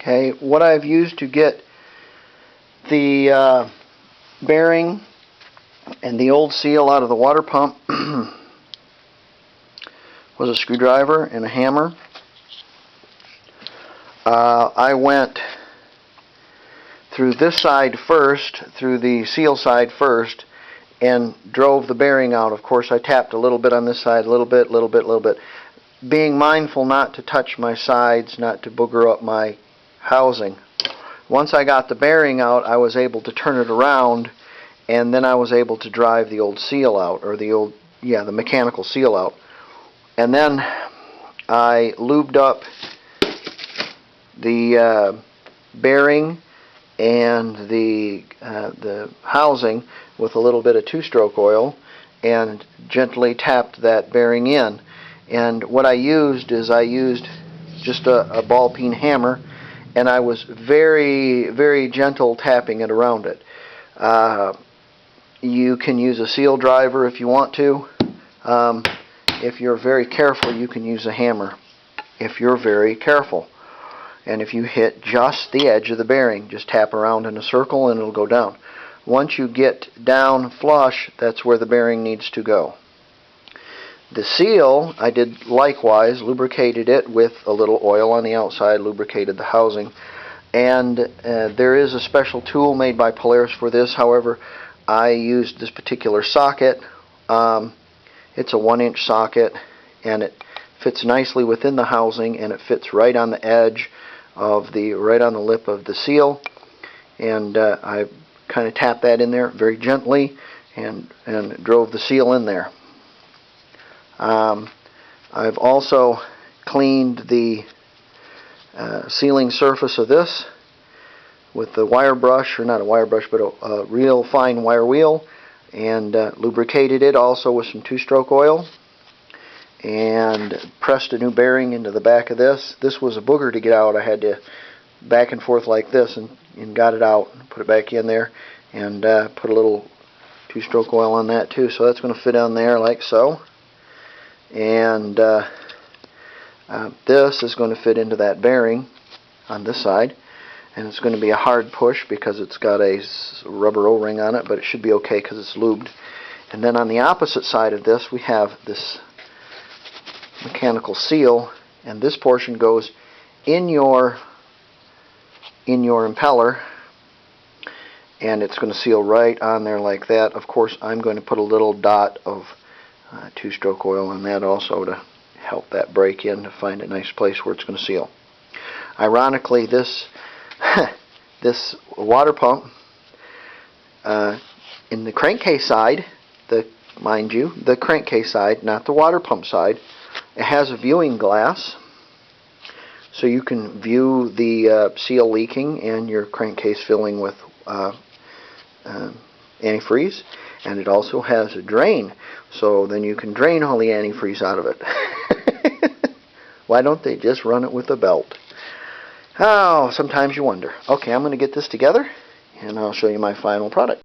Okay, what I've used to get the bearing and the old seal out of the water pump was a screwdriver and a hammer. I went through this side first, through the seal side first, and drove the bearing out. Of course, I tapped a little bit on this side, a little bit, being mindful not to touch my sides, not to booger up my housing. Once I got the bearing out, I was able to turn it around, and then I was able to drive the old seal out, or the mechanical seal out. And then I lubed up the bearing and the housing with a little bit of two-stroke oil and gently tapped that bearing in. And what I used is just a ball peen hammer, and I was very, very gentle tapping it around it. You can use a seal driver if you want to. If you're very careful, you can use a hammer if you're very careful. And if you hit just the edge of the bearing, just tap around in a circle and it'll go down. Once you get down flush, that's where the bearing needs to go. The seal, I did likewise, lubricated it with a little oil on the outside, lubricated the housing. And there is a special tool made by Polaris for this. However, I used this particular socket. It's a 1-inch socket, and it fits nicely within the housing, and it fits right on the edge of right on the lip of the seal. And I kind of tapped that in there very gently and drove the seal in there. I've also cleaned the sealing surface of this with the wire brush, or not a wire brush, but a real fine wire wheel, and lubricated it also with some two-stroke oil, and pressed a new bearing into the back of this. This was a booger to get out. I had to back and forth like this and got it out, put it back in there, and put a little two-stroke oil on that too. So that's going to fit on there like so. And this is going to fit into that bearing on this side, and it's going to be a hard push because it's got a rubber O-ring on it, but it should be okay because it's lubed. And then on the opposite side of this, we have this mechanical seal, and this portion goes in your impeller, and it's going to seal right on there like that. Of course, I'm going to put a little dot of two-stroke oil on that also to help that break in, to find a nice place where it's going to seal. Ironically, this water pump, in the crankcase side, mind you, the crankcase side, not the water pump side, it has a viewing glass, so you can view the seal leaking and your crankcase filling with antifreeze. And it also has a drain, so then you can drain all the antifreeze out of it. Why don't they just run it with a belt? Oh, sometimes you wonder. Okay, I'm going to get this together, and I'll show you my final product.